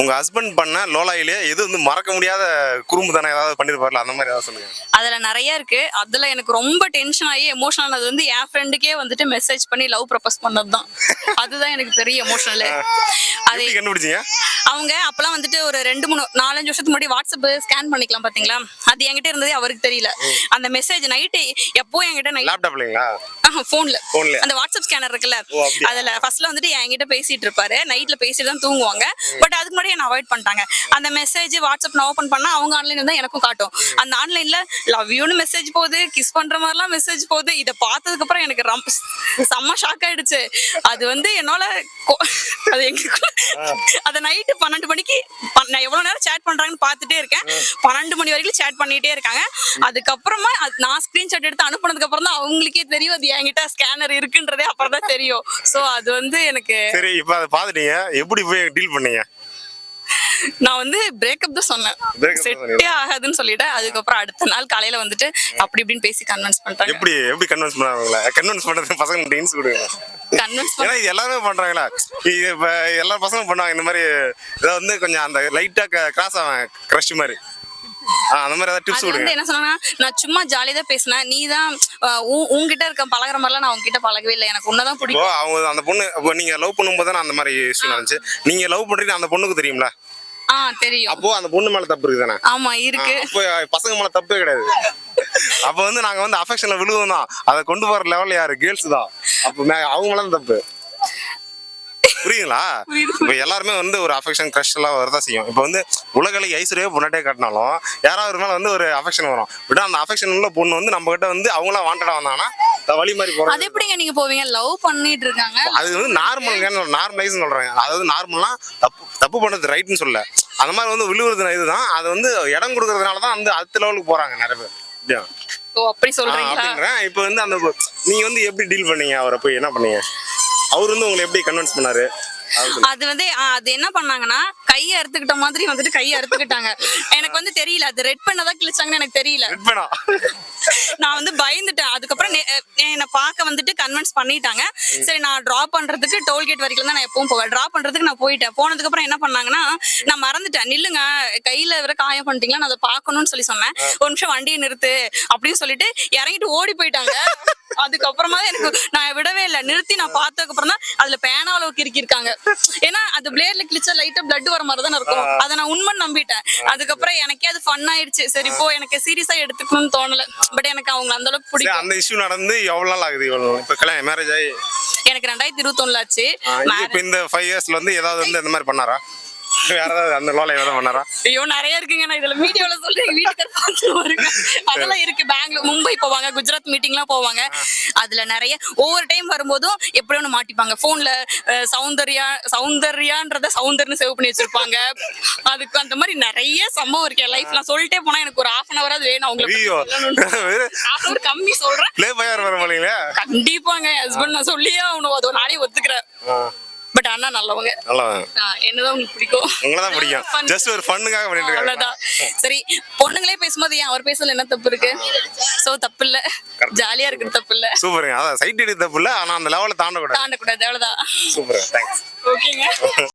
உங்க ஹஸ்பண்ட் பண்ண லோலாயிலே எது வந்து மறக்க முடியாத குறும்பு தானே ஏதாவது பண்ணிருப்பார்ல, அந்த மாதிரி ஏதாவது சொல்லுங்க. அதுல நிறைய இருக்கு. அதுல எனக்கு ரொம்ப டென்ஷன் ஆகி எமோஷனல் ஆனது வந்து என் ஃப்ரெண்டுக்கே வந்துட்டு மெசேஜ் பண்ணி லவ் ப்ரப்போஸ் பண்ணதுதான். அதுதான் எனக்கு பெரிய எமோஷனல். அது கண்டுபிடிச்சீங்க? அவங்க அப்பெல்லாம் வந்துட்டு ஒரு 2-3-4-5 வருஷத்துக்கு முன்னாடி வாட்ஸ்அப் ஸ்கேன் பண்ணிக்கலாம் பாத்தீங்களா, அது என்கிட்ட இருந்ததே அவருக்கு தெரியல. அந்த மெசேஜ் நைட்டு எப்போ என்கிட்ட லேப்டாப்லங்களா போன்ல அந்த வாட்ஸ்அப் ஸ்கேனர் இருக்குல்ல, அதுல ஃபர்ஸ்ட்ல வந்துட்டு என்கிட்ட பேசிட்டு இருப்பாரு. நைட்ல பேசிட்டு தான் தூங்குவாங்க. பட் அதுக்கு முன்னாடி என்ன அவாய்ட் பண்ணிட்டாங்க. அந்த மெசேஜ் வாட்ஸ்அப் நான் ஓபன் பண்ணா அவங்க ஆன்லைன்ல தான் எனக்கும் காட்டும். அந்த ஆன்லைன்ல லவ் யூன்னு மெசேஜ் போகுது, கிஸ் பண்ற மாதிரிலாம் மெசேஜ் போகுது. இதை பார்த்ததுக்கு அப்புறம் எனக்கு செம்ம ஷாக் ஆயிடுச்சு. அது வந்து என்னால அது அத நைட்டு 12 மணிக்கு நான் எவ்வளவு நேரம் சேட் பண்றாங்கன்னு பாத்துட்டே இருக்கேன். 12 மணி வரைக்கும் சேட் பண்ணிட்டே இருக்காங்க. அதுக்கப்புறமா நான் ஸ்கிரீன்ஷாட் எடுத்து அனுப்புனதுக்கு அப்புறம் தான் அவங்களுக்கே தெரியும் அது என்கிட்ட ஸ்கேனர் இருக்குன்றதே அப்புறம் தான் தெரியும். சோ அது வந்து எனக்கு சரி. இப்ப அதை பாத்துட்டீங்க, எப்படி போய் டீல் பண்ணீங்க? நான் வந்து பிரேக்கப் தான் சொன்னேன், செட்டே ஆகாதுன்னு சொல்லிட்டு. அதுக்கப்புறம் அடுத்த நாள் காலையில வந்துட்டு அப்படி இப்படின்னு பேசி கன்வின்ஸ் பண்ணிட்டாங்க. எப்படி கன்வின்ஸ் பண்ணாங்களா? கன்வின்ஸ் பண்றது பசங்க டீன்ஸ் கொடுங்க. கன்வின்ஸ் ஏன்னா இது எல்லாருமே பண்றாங்களா? இப்ப எல்லா பசங்களும் பண்ணுவாங்க இந்த மாதிரி. இதை வந்து கொஞ்சம் அந்த லைட்டா கிராஸ் ஆவாங்க, கிரஷ் மாதிரி. அந்த மாதிரி ஏதாவது டிப்ஸ் கொடுங்க. என்ன சொன்னா, நான் சும்மா ஜாலியா தான் பேசினேன். நீ தான் உங்ககிட்ட இருக்க பழகுற மாதிரிலாம் நான் உங்ககிட்ட பழகவே இல்லை. எனக்கு உன்னதான் பிடிக்கும். அவங்க அந்த பொண்ணு நீங்க லவ் பண்ணும்போது தான் அந்த மாதிரி இஷ்யூ நடந்துச்சு. நீங்க லவ் பண்றீங்க அந்த பொண்ணுக்கு தெரியும்ல? தெரியும். அப்போ அந்த பொண்ணு மேல தப்பு இருக்குதானே? ஆமா இருக்கு. அப்போ பசங்க மேல தப்பே கிடையாது. அப்ப வந்து நாங்க வந்து அஃபெக்ஷன்ல விழுவோம் தான். அதை கொண்டு போற லெவல்ல யாரு? கேர்ள்ஸ் தான். அப்ப அவங்க மேல தப்பு. புரியுங்களா? இப்ப எல்லாருமே வந்து ஒரு அஃபெக்ஷன் கிரஷ் எல்லாம் வரதான் செய்யும். இப்ப வந்து உலகளை ஐஸ்வர்யா பொண்ணாட்டே காட்டினாலும் யாராவது மேல வந்து ஒரு அஃபெக்ஷன் வரும். விட அந்த அஃபெக்ஷன் உள்ள பொண்ணு வந்து நம்ம கிட்ட வந்து அவங்களா வாண்டடா வந்தாங்கன்னா வழி மாதிரி போறோம். அது எப்படிங்க நீங்க போவீங்க? லவ் பண்ணிட்டு இருக்காங்க, அது வந்து நார்மலைஸ் சொல்றாங்க. அதாவது நார்மலா தப்பு பண்றது ரைட்னு சொல்ல, அந்த மாதிரி வந்து விழுவுறது இதுதான். அது வந்து இடம் கொடுக்கறதுனாலதான் வந்து அடுத்த லெவலுக்கு போறாங்க நிறைய பேர். அப்படி சொல்றீங்களா? இப்ப வந்து அந்த நீங்க வந்து எப்படி டீல் பண்ணீங்க? அவரை போய் என்ன பண்ணீங்க? அவர் வந்து உங்களை எப்படி கன்வின்ஸ் பண்ணாரு? அது வந்து அது என்ன பண்ணாங்கன்னா, கையை அறுத்துக்கிட்ட மாதிரி வந்துட்டு கையை அறுத்துக்கிட்டாங்க. எனக்கு வந்து தெரியல அது ரெட் பண்ணதான் கிழிச்சாங்கன்னு எனக்கு தெரியல. நான் வந்து பயந்துட்டேன். அதுக்கப்புறம் என்னை பார்க்க வந்துட்டு கன்வின்ஸ் பண்ணிட்டாங்க. சரி நான் டிராப் பண்றதுக்கு டோல்கேட் வரைக்கும் தான் நான் எப்பவும் போவேன். டிராப் பண்றதுக்கு நான் போயிட்டேன். போனதுக்கு அப்புறம் என்ன பண்ணாங்கன்னா, நான் மறந்துட்டேன். நில்லுங்க, கையில வேற காயம் பண்ணிட்டீங்களா, நான் அதை பார்க்கணும்னு சொல்லி சொன்னேன். ஒரு நிமிஷம் வண்டியை நிறுத்து அப்படின்னு சொல்லிட்டு இறங்கிட்டு ஓடி போயிட்டாங்க. அதுக்கப்புறமா எனக்கு நான் விடவே இல்லை. நிறுத்தி நான் பார்த்ததுக்கு அப்புறம் தான் அதுல பேனா அளவுக்கு இருக்காங்க. ஏன்னா அது பிளேட்ல கிழிச்சா லைட்டா பிளட் வர மாதிரி தான் இருக்கும். அதை நான் உண்மை நம்பிட்டேன். அதுக்கப்புறம் எனக்கே அது ஃபன் ஆயிடுச்சு. சரி இப்போ எனக்கு சீரியஸா எடுத்துக்கணும்னு தோணல. பட் எனக்கு அவங்க அந்த அளவுக்கு பிடிக்கும். அந்த இஷ்யூ நடந்து எவ்வளவு நாள் ஆகுது? இப்ப கல்யாணம் மேரேஜ் ஆகி எனக்கு 2021 ஆச்சு. இப்ப இந்த 5 இயர்ஸ்ல வந்து ஏதாவது வந்து இந்த மாதிரி பண்ணாரா? யாராவது அந்த லோலை எதாவது பண்ணாரா? ஐயோ நிறைய இருக்குங்க. நான் இதுல வீடியோல சொல்றேன், வீட்டுக்கு பாத்துருவாங்க. அதெல்லாம் இருக்கு. பெங்களூர், மும்பை போவாங்க, குஜராத் மீட்டிங்லாம் போவாங்க. அதுல நிறைய ஒவ்வொரு டைம் வரும்போதும் எப்படி ஒண்ணு மாட்டிப்பாங்க. போன்ல சௌந்தர்யான்றத சௌந்தர்னு சேவ் பண்ணி வச்சிருப்பாங்க. அதுக்கு அந்த மாதிரி நிறைய சம்பவம் இருக்கு என் லைஃப்ல. சொல்லிட்டே போனா எனக்கு ஒரு 1/2 hour வேணும். உங்களுக்கு கம்மி சொல்றேன். கண்டிப்பாங்க ஹஸ்பண்ட் நான் சொல்லியே ஆகணும். அது நானே ஒத்துக்கிறேன். பட் அண்ணா நல்லவங்க. என்னதான் உங்களுக்கு பிடிக்கும்? உங்களதான் பிடிக்கும். ஜஸ்ட் ஒரு ஃபன்னுக்காக பண்ணிட்டு இருக்காங்க. சரி பொண்ணுங்களே பேசும்போது ஏன் அவர் பேசல என்ன தப்பு இருக்கு? சோ தப்பு இல்ல, ஜாலியா இருக்குது தப்பு இல்ல. சூப்பருங்க. அதான் சைட் அடி தப்பு இல்ல, ஆனா அந்த லெவல தாண்டக்கூடாது. அவ்வளவுதான். Super, thanks. ஓகேங்க.